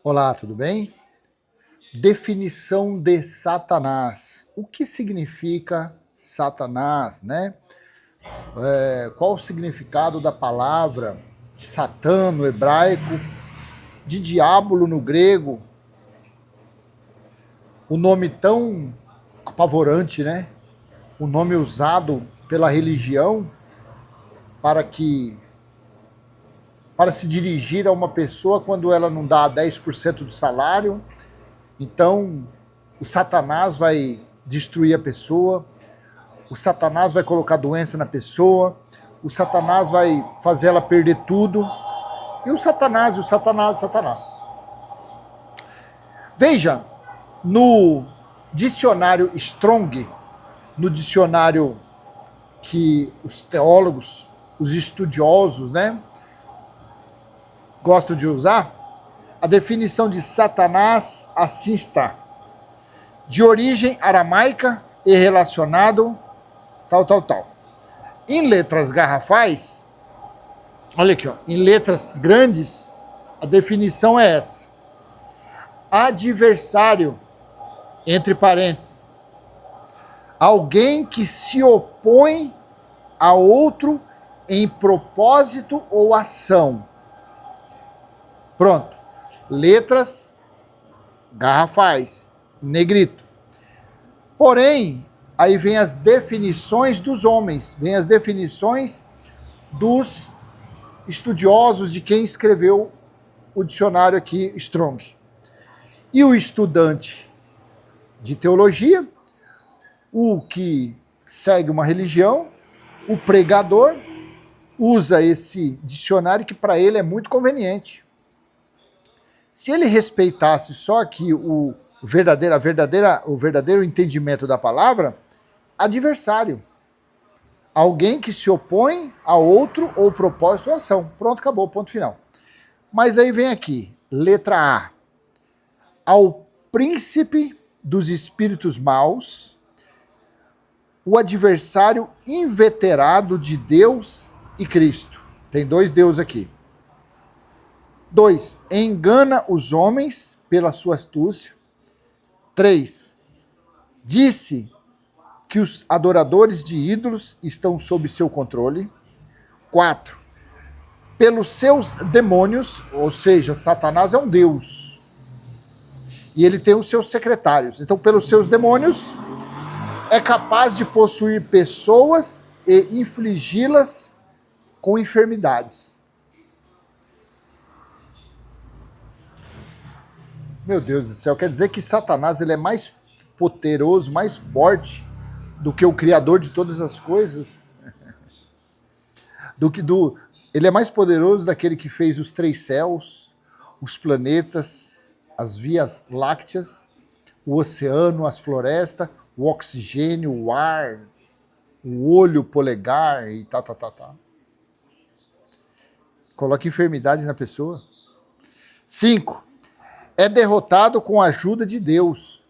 Olá, tudo bem? Definição de Satanás. O que significa Satanás, né? Qual o significado da palavra Satã no hebraico, de diabo no grego? O nome tão apavorante, né? O nome usado pela religião para se dirigir a uma pessoa quando ela não dá 10% do salário. Então, o Satanás vai destruir a pessoa, o Satanás vai colocar doença na pessoa, o Satanás vai fazer ela perder tudo. E o Satanás. Veja, no dicionário Strong, no dicionário que os teólogos, os estudiosos, né, gostam de usar, a definição de Satanás assim está: de origem aramaica e relacionado tal. Em letras garrafais, olha aqui, ó, em letras grandes, a definição é essa: adversário, entre parênteses, alguém que se opõe a outro em propósito ou ação. Pronto. Letras garrafais, negrito. Porém, aí vem as definições dos homens, vem as definições dos estudiosos, de quem escreveu o dicionário aqui, Strong. E o estudante de teologia, o que segue uma religião, o pregador, usa esse dicionário que para ele é muito conveniente. Se ele respeitasse só aqui o verdadeiro entendimento da palavra, adversário. Alguém que se opõe a outro ou propósito ou ação. Pronto, acabou, ponto final. Mas aí vem aqui, letra A. Ao príncipe dos espíritos maus, o adversário inveterado de Deus e Cristo. Tem dois Deus aqui. 2. Engana os homens pela sua astúcia. 3. Disse que os adoradores de ídolos estão sob seu controle. 4. Pelos seus demônios, ou seja, Satanás é um deus. E ele tem os seus secretários. Então, pelos seus demônios, é capaz de possuir pessoas e infligi-las com enfermidades. Meu Deus do céu, quer dizer que Satanás ele é mais poderoso, mais forte do que o Criador de todas as coisas? Ele é mais poderoso daquele que fez os 3 céus, os planetas, as vias lácteas, o oceano, as florestas, o oxigênio, o ar, o olho, o polegar e tá. Coloca enfermidade na pessoa. 5. É derrotado com a ajuda de Deus.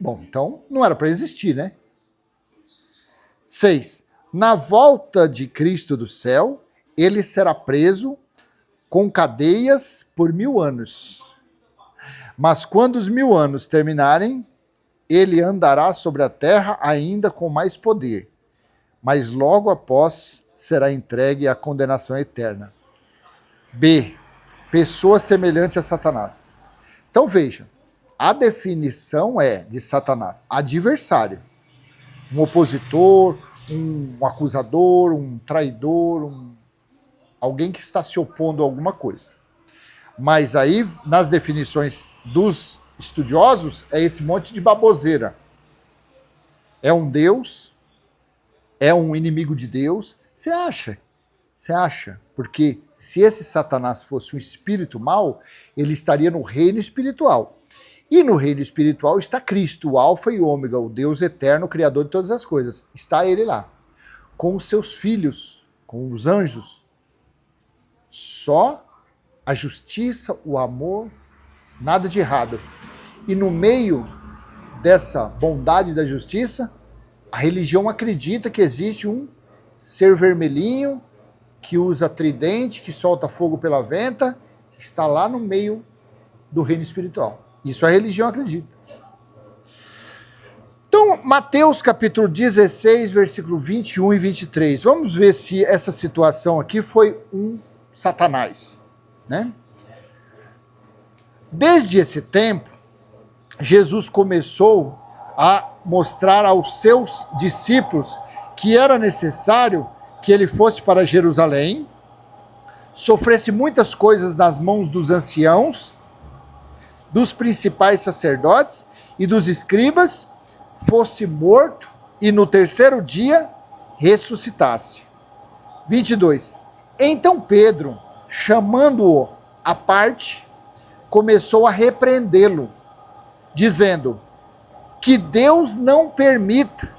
Bom, então não era para existir, né? 6. Na volta de Cristo do céu, ele será preso com cadeias por 1000 anos. Mas quando os 1000 anos terminarem, ele andará sobre a terra ainda com mais poder. Mas logo após será entregue à condenação eterna. B. Pessoa semelhante a Satanás. Então veja, a definição é de Satanás: adversário, um opositor, um acusador, um traidor, alguém que está se opondo a alguma coisa. Mas aí, nas definições dos estudiosos, é esse monte de baboseira. É um Deus, é um inimigo de Deus. Você acha? Porque se esse Satanás fosse um espírito mau, ele estaria no reino espiritual. E no reino espiritual está Cristo, o Alfa e o Ômega, o Deus eterno, o Criador de todas as coisas. Está ele lá, com os seus filhos, com os anjos. Só a justiça, o amor, nada de errado. E no meio dessa bondade da justiça, a religião acredita que existe um ser vermelhinho, que usa tridente, que solta fogo pela venta, está lá no meio do reino espiritual. Isso a religião acredita. Então, Mateus capítulo 16, versículo 21 e 23. Vamos ver se essa situação aqui foi um Satanás, né? Desde esse tempo, Jesus começou a mostrar aos seus discípulos que era necessário que ele fosse para Jerusalém, sofresse muitas coisas nas mãos dos anciãos, dos principais sacerdotes e dos escribas, fosse morto e no terceiro dia ressuscitasse. 22. Então Pedro, chamando-o à parte, começou a repreendê-lo, dizendo que Deus não permita,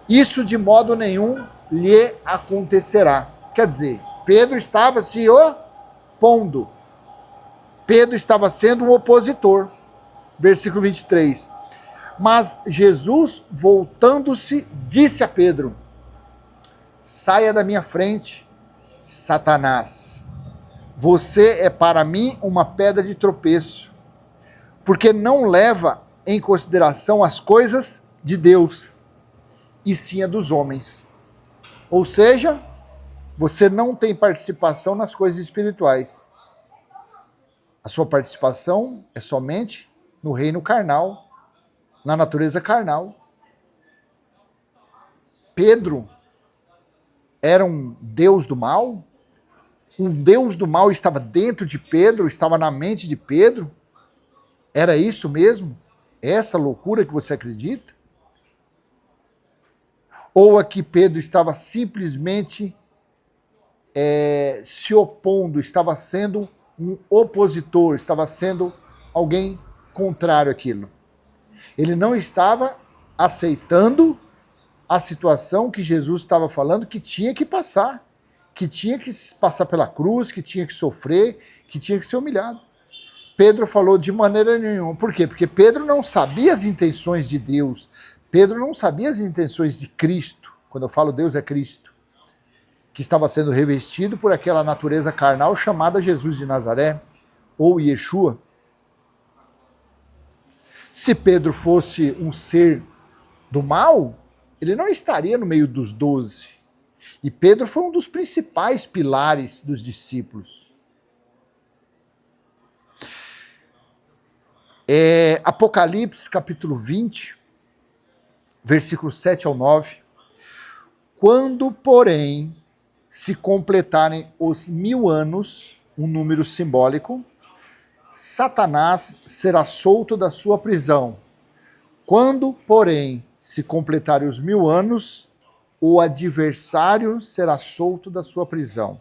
isso de modo nenhum lhe acontecerá. Quer dizer, Pedro estava se opondo. Pedro estava sendo um opositor. Versículo 23. Mas Jesus, voltando-se, disse a Pedro: saia da minha frente, Satanás. Você é para mim uma pedra de tropeço, porque não leva em consideração as coisas de Deus, e sim a dos homens. Ou seja, você não tem participação nas coisas espirituais. A sua participação é somente no reino carnal, na natureza carnal. Pedro era um deus do mal? Um deus do mal estava dentro de Pedro, estava na mente de Pedro? Era isso mesmo? Essa loucura que você acredita? Ou aqui Pedro estava simplesmente se opondo, estava sendo um opositor, estava sendo alguém contrário àquilo. Ele não estava aceitando a situação que Jesus estava falando que tinha que passar pela cruz, que tinha que sofrer, que tinha que ser humilhado. Pedro falou de maneira nenhuma. Por quê? Porque Pedro não sabia as intenções de Deus. Pedro não sabia as intenções de Cristo. Quando eu falo Deus, é Cristo. Que estava sendo revestido por aquela natureza carnal chamada Jesus de Nazaré, ou Yeshua. Se Pedro fosse um ser do mal, ele não estaria no meio dos 12. E Pedro foi um dos principais pilares dos discípulos. Apocalipse capítulo 20, versículos 7 ao 9. Quando, porém, se completarem os 1000 anos, um número simbólico, Satanás será solto da sua prisão. Quando, porém, se completarem os 1000 anos, o adversário será solto da sua prisão.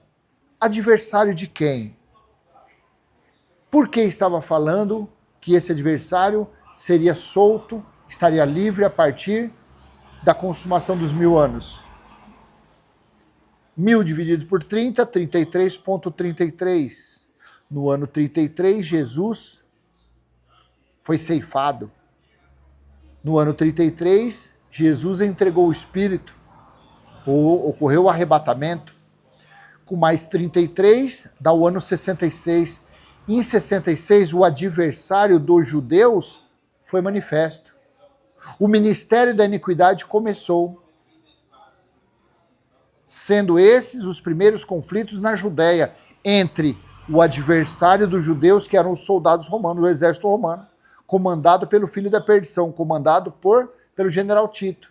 Adversário de quem? Por que estava falando que esse adversário seria solto, estaria livre a partir da consumação dos 1000 anos? 1000 dividido por 30, 33,33. No ano 33, Jesus foi ceifado. No ano 33, Jesus entregou o Espírito. Ocorreu o arrebatamento. Com mais 33, dá o ano 66. Em 66, o adversário dos judeus foi manifesto. O ministério da iniquidade começou. Sendo esses os primeiros conflitos na Judéia entre o adversário dos judeus, que eram os soldados romanos, o exército romano, comandado pelo filho da perdição, comandado pelo general Tito.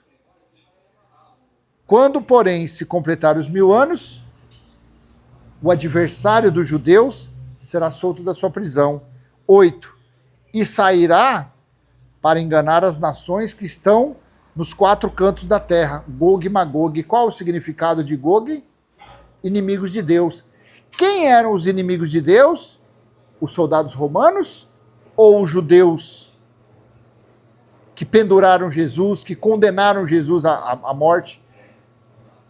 Quando, porém, se completar os 1000 anos, o adversário dos judeus será solto da sua prisão. 8. E sairá para enganar as nações que estão nos 4 cantos da terra. Gog e Magog. Qual o significado de Gog? Inimigos de Deus. Quem eram os inimigos de Deus? Os soldados romanos ou os judeus que penduraram Jesus, que condenaram Jesus à morte,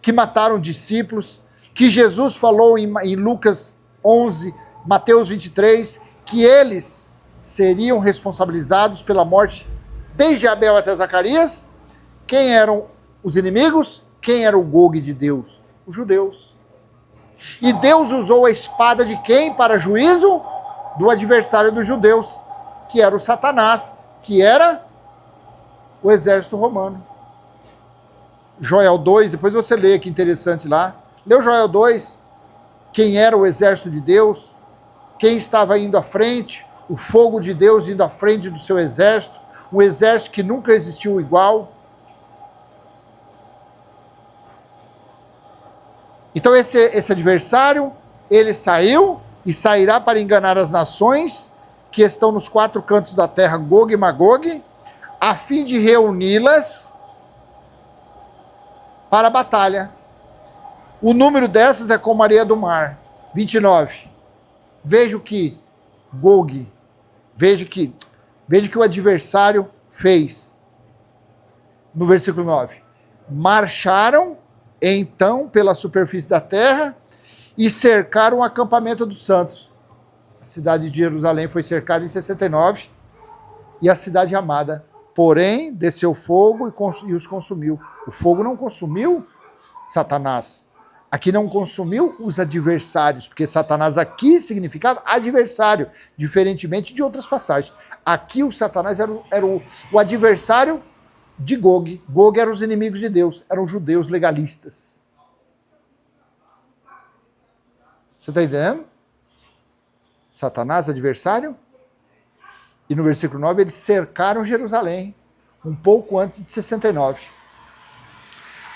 que mataram discípulos, que Jesus falou em Lucas 11, Mateus 23, que eles seriam responsabilizados pela morte desde Abel até Zacarias? Quem eram os inimigos? Quem era o Gog de Deus? Os judeus. E Deus usou a espada de quem para juízo? Do adversário dos judeus, que era o Satanás, que era o exército romano. Joel 2, depois você lê, que interessante lá. Leu Joel 2, quem era o exército de Deus, quem estava indo à frente, o fogo de Deus indo à frente do seu exército, um exército que nunca existiu igual. Então esse adversário, ele saiu e sairá para enganar as nações que estão nos quatro cantos da terra, Gog e Magog, a fim de reuni-las para a batalha. O número dessas é como a areia do mar. 29. Veja o que Gog, veja que o adversário fez. No versículo 9. Marcharam então pela superfície da terra e cercaram o acampamento dos santos. A cidade de Jerusalém foi cercada em 69 e a cidade amada. Porém, desceu fogo e os consumiu. O fogo não consumiu Satanás. Aqui não consumiu os adversários, porque Satanás aqui significava adversário, diferentemente de outras passagens. Aqui o Satanás era o adversário de Gog. Gog eram os inimigos de Deus, eram os judeus legalistas. Você está entendendo? Satanás, adversário. E no versículo 9, eles cercaram Jerusalém, um pouco antes de 69.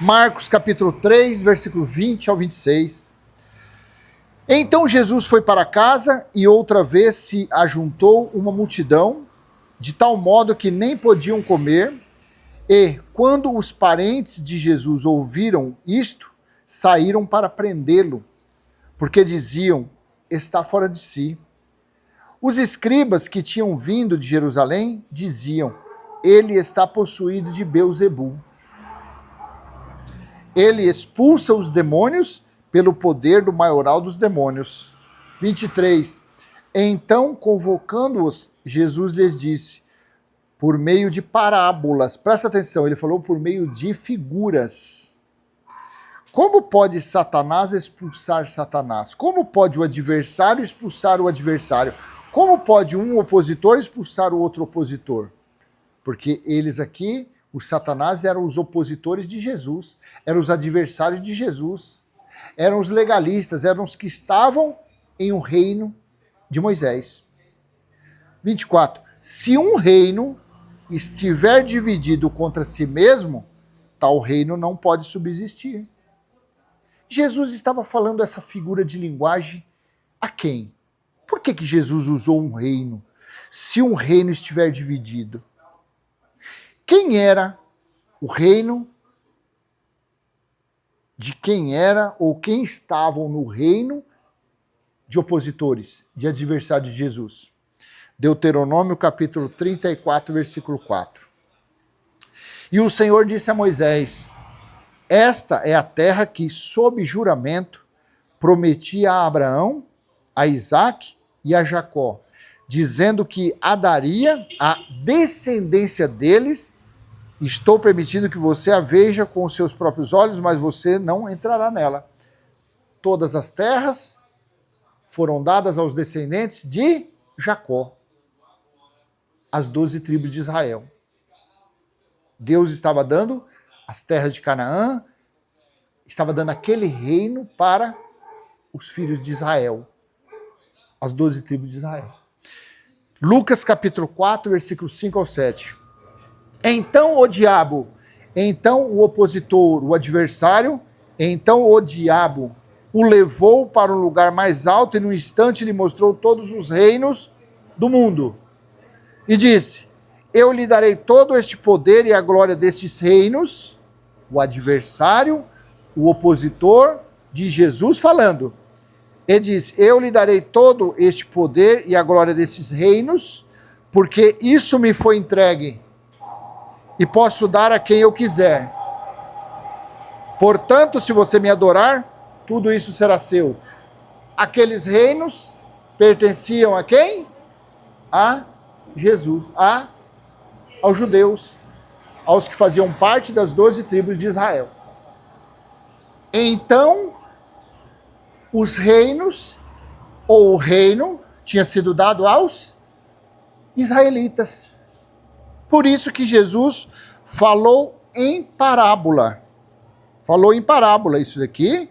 Marcos capítulo 3, versículo 20 ao 26. Então Jesus foi para casa e outra vez se ajuntou uma multidão, de tal modo que nem podiam comer. E, quando os parentes de Jesus ouviram isto, saíram para prendê-lo, porque diziam, está fora de si. Os escribas que tinham vindo de Jerusalém diziam, ele está possuído de Beelzebul. Ele expulsa os demônios pelo poder do maioral dos demônios. 23. Então, convocando-os, Jesus lhes disse, por meio de parábolas, presta atenção, ele falou por meio de figuras. Como pode Satanás expulsar Satanás? Como pode o adversário expulsar o adversário? Como pode um opositor expulsar o outro opositor? Porque eles aqui, os Satanás eram os opositores de Jesus, eram os adversários de Jesus, eram os legalistas, eram os que estavam em um reino de Moisés. 24. Se um reino estiver dividido contra si mesmo, tal reino não pode subsistir. Jesus estava falando essa figura de linguagem a quem? Por que Jesus usou um reino? Se um reino estiver dividido. Quem era o reino? De quem era ou quem estavam no reino de opositores, de adversários de Jesus? Deuteronômio capítulo 34, versículo 4. E o Senhor disse a Moisés, esta é a terra que, sob juramento, prometia a Abraão, a Isaque e a Jacó, dizendo que a daria à descendência deles. Estou permitindo que você a veja com os seus próprios olhos, mas você não entrará nela. Todas as terras foram dadas aos descendentes de Jacó, as 12 tribos de Israel. Deus estava dando as terras de Canaã, estava dando aquele reino para os filhos de Israel, as 12 tribos de Israel. Lucas capítulo 4, versículo 5 ao 7. Então o diabo, então o opositor, o adversário, então o diabo o levou para um lugar mais alto e no instante lhe mostrou todos os reinos do mundo. E disse, eu lhe darei todo este poder e a glória destes reinos, o adversário, o opositor de Jesus falando. Ele diz, eu lhe darei todo este poder e a glória desses reinos, porque isso me foi entregue e posso dar a quem eu quiser. Portanto, se você me adorar, tudo isso será seu. Aqueles reinos pertenciam a quem? A Jesus, aos judeus, aos que faziam parte das 12 tribos de Israel. Então, os reinos, ou o reino, tinha sido dado aos israelitas. Por isso que Jesus falou em parábola. Falou em parábola isso daqui.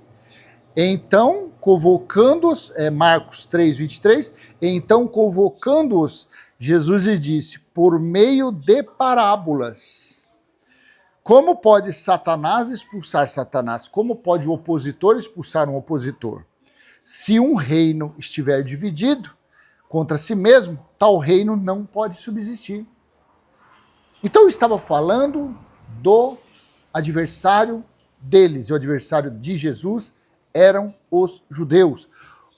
Então, convocando-os, Marcos 3, 23, então convocando-os, Jesus lhe disse, por meio de parábolas. Como pode Satanás expulsar Satanás? Como pode o opositor expulsar um opositor? Se um reino estiver dividido contra si mesmo, tal reino não pode subsistir. Então, eu estava falando do adversário deles, e o adversário de Jesus eram os judeus.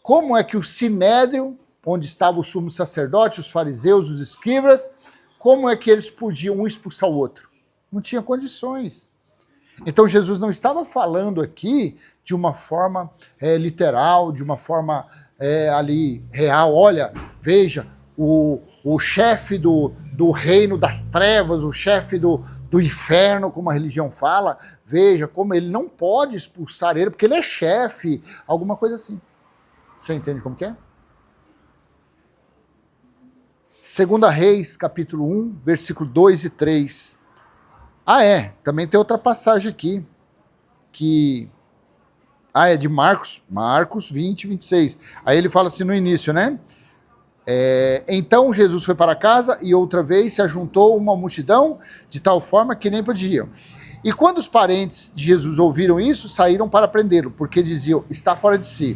Como é que o sinédrio, onde estava o sumo sacerdote, os fariseus, os escribas, como é que eles podiam um expulsar o outro? Não tinha condições. Então Jesus não estava falando aqui de uma forma literal, de uma forma ali real. Olha, veja, o chefe do reino das trevas, o chefe do inferno, como a religião fala, veja como ele não pode expulsar ele, porque ele é chefe, alguma coisa assim. Você entende como que é? 2 Reis, capítulo 1, versículo 2 e 3. Também tem outra passagem aqui, que... é de Marcos 20, 26. Aí ele fala assim no início, né? Então Jesus foi para casa e outra vez se ajuntou uma multidão de tal forma que nem podiam. E quando os parentes de Jesus ouviram isso, saíram para prendê-lo, porque diziam, está fora de si.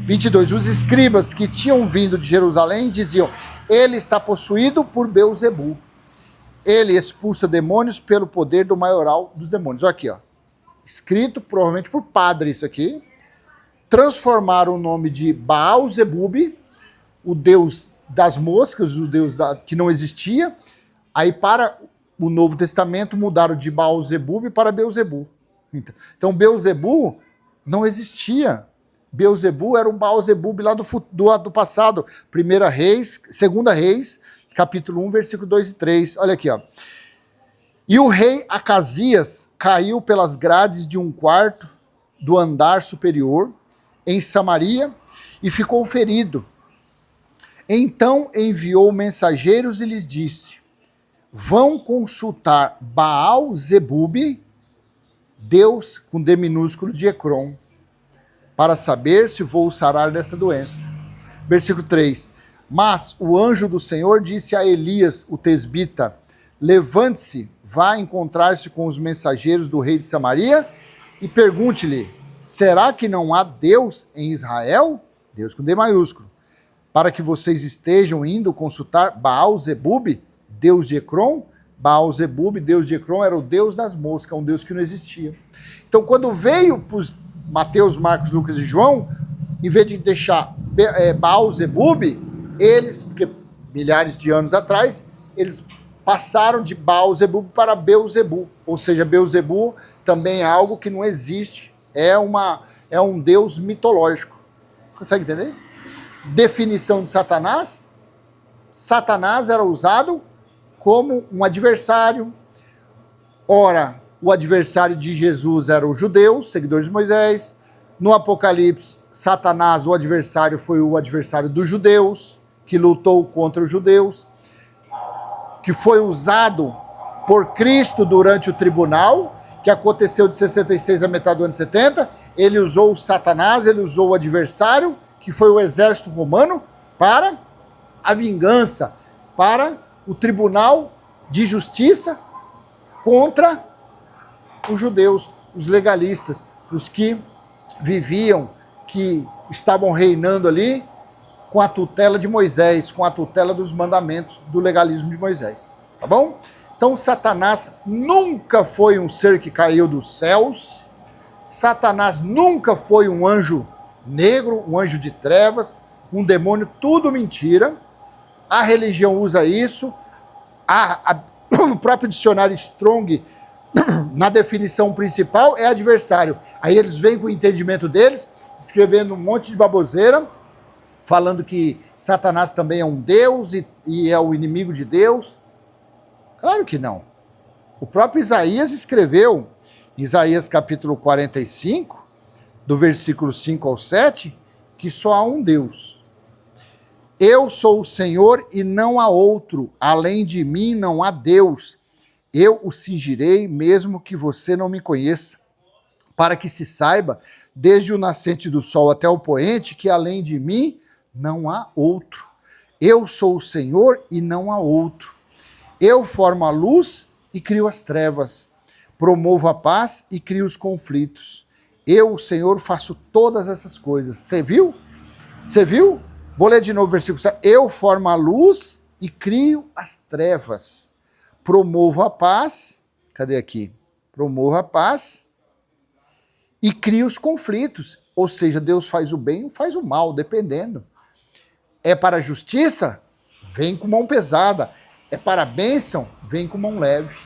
22. Os escribas que tinham vindo de Jerusalém diziam, ele está possuído por Beelzebu. Ele expulsa demônios pelo poder do maioral dos demônios. Olha aqui, ó. Escrito provavelmente por padre isso aqui. Transformaram o nome de Baal-zebub, o deus das moscas, o deus que não existia. Aí para o Novo Testamento mudaram de Baal-zebub para Beelzebu. Então Beelzebu não existia. Beelzebu era um Baal-zebub lá do passado. 2 Reis, capítulo 1, versículo 2 e 3. Olha aqui, ó. E o rei Acasias caiu pelas grades de um quarto do andar superior em Samaria e ficou ferido. Então enviou mensageiros e lhes disse, vão consultar Baal-zebub, Deus com D minúsculo de Ecrom, para saber se vou sarar dessa doença. Versículo 3. Mas o anjo do Senhor disse a Elias, o tesbita, levante-se, vá encontrar-se com os mensageiros do rei de Samaria e pergunte-lhe, será que não há Deus em Israel? Deus com D maiúsculo. Para que vocês estejam indo consultar Baal-zebub, Deus de Ecrom. Baal-zebub, Deus de Ecrom, era o Deus das moscas, um Deus que não existia. Então, quando veio para os Mateus, Marcos, Lucas e João, em vez de deixar Baal-zebub, eles, porque milhares de anos atrás, eles passaram de Baal-zebub para Beelzebu. Ou seja, Beelzebu também é algo que não existe, é um Deus mitológico. Consegue entender? Definição de Satanás. Satanás era usado como um adversário. Ora, o adversário de Jesus eram os judeus, seguidores de Moisés. No Apocalipse, Satanás, o adversário, foi o adversário dos judeus, que lutou contra os judeus, que foi usado por Cristo durante o tribunal, que aconteceu de 66 a metade do ano 70. Ele usou o Satanás, ele usou o adversário, que foi o exército romano, para a vingança, para o tribunal de justiça contra os judeus, os legalistas, os que viviam, que estavam reinando ali com a tutela de Moisés, com a tutela dos mandamentos do legalismo de Moisés. Tá bom? Então Satanás nunca foi um ser que caiu dos céus. Satanás nunca foi um anjo negro, um anjo de trevas, um demônio, tudo mentira. A religião usa isso. O próprio dicionário Strong, na definição principal, é adversário. Aí eles vêm com o entendimento deles, escrevendo um monte de baboseira, falando que Satanás também é um Deus e é o inimigo de Deus. Claro que não. O próprio Isaías escreveu, Isaías capítulo 45, do versículo 5 ao 7, que só há um Deus. Eu sou o Senhor e não há outro. Além de mim não há Deus. Eu o cingirei, mesmo que você não me conheça, para que se saiba, desde o nascente do sol até o poente, que além de mim não há outro. Eu sou o Senhor e não há outro. Eu formo a luz e crio as trevas. Promovo a paz e crio os conflitos. Eu, o Senhor, faço todas essas coisas. Você viu? Você viu? Vou ler de novo o versículo 7. Eu formo a luz e crio as trevas. Promovo a paz. Cadê aqui? Promovo a paz e crio os conflitos. Ou seja, Deus faz o bem ou faz o mal, dependendo. É para a justiça? Vem com mão pesada. É para a bênção? Vem com mão leve.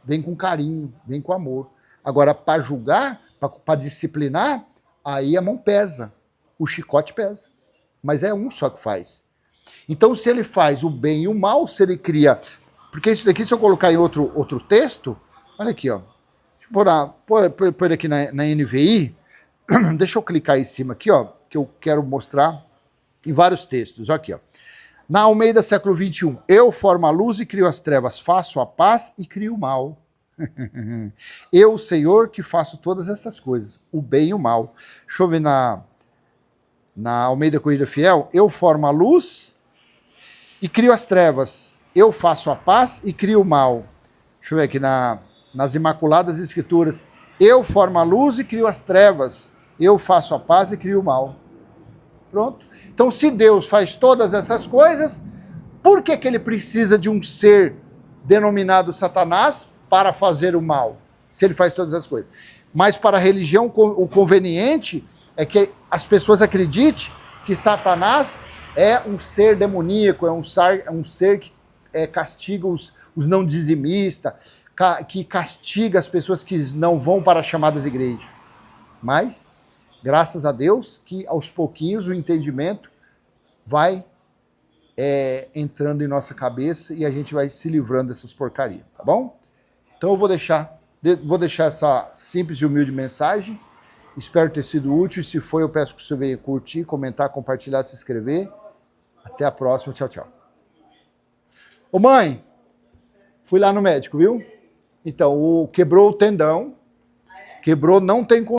Vem com carinho, vem com amor. Agora, para julgar, para disciplinar, aí a mão pesa. O chicote pesa. Mas é um só que faz. Então, se ele faz o bem e o mal, se ele cria... Porque isso daqui, se eu colocar em outro texto, olha aqui, ó. Deixa eu pôr aqui na NVI. Deixa eu clicar em cima aqui, ó, que eu quero mostrar em vários textos. Aqui, ó. Na Almeida, século 21, eu formo a luz e crio as trevas, faço a paz e crio o mal. Eu, Senhor, que faço todas essas coisas, o bem e o mal. Deixa eu ver na Almeida Corrida Fiel, eu formo a luz e crio as trevas, eu faço a paz e crio o mal. Deixa eu ver aqui nas Imaculadas Escrituras, eu formo a luz e crio as trevas, eu faço a paz e crio o mal. Pronto. Então, se Deus faz todas essas coisas, por que ele precisa de um ser denominado Satanás para fazer o mal? Se ele faz todas as coisas. Mas para a religião, o conveniente é que as pessoas acreditem que Satanás é um ser demoníaco, é um ser que castiga os não dizimistas, que castiga as pessoas que não vão para as chamadas igrejas. Mas, graças a Deus, que aos pouquinhos o entendimento vai entrando em nossa cabeça e a gente vai se livrando dessas porcarias, tá bom? Então eu vou deixar essa simples e humilde mensagem. Espero ter sido útil. Se foi, eu peço que você venha curtir, comentar, compartilhar, se inscrever. Até a próxima. Tchau, tchau. Ô mãe, fui lá no médico, viu? Então, quebrou o tendão. Quebrou, não tem